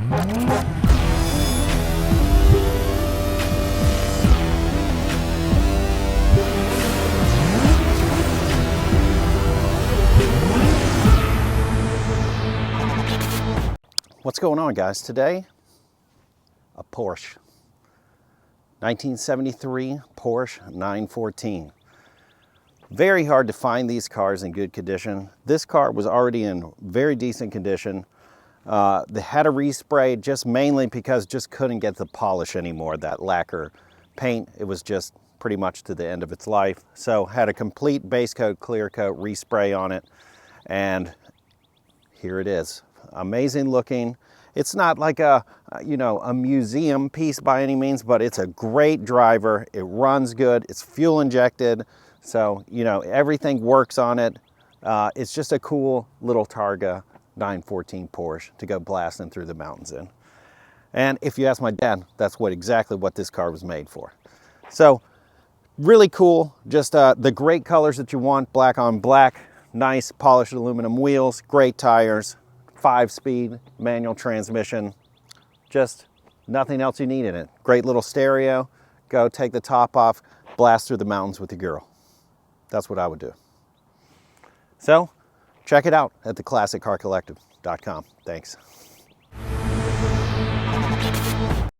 What's going on, guys? Today, a Porsche. 1973 Porsche 914. Very hard to find these cars in good condition. This car was already in very decent condition. They had a respray just mainly because just couldn't get the polish anymore, that lacquer paint. It was just pretty much to the end of its life. So had a complete base coat, clear coat, respray on it. And here it is. Amazing looking. It's not like a museum piece by any means, but it's a great driver. It runs good. It's fuel injected. So, everything works on it. It's just a cool little Targa 914 Porsche to go blasting through the mountains in. And if you ask my dad, that's exactly what this car was made for. So really cool. Just the great colors that you want, black on black, nice polished aluminum wheels, great tires, 5-speed manual transmission, just nothing else you need in it. Great little stereo. Go take the top off, blast through the mountains with your girl. That's what I would do. So check it out at theclassiccarcollective.com. Thanks.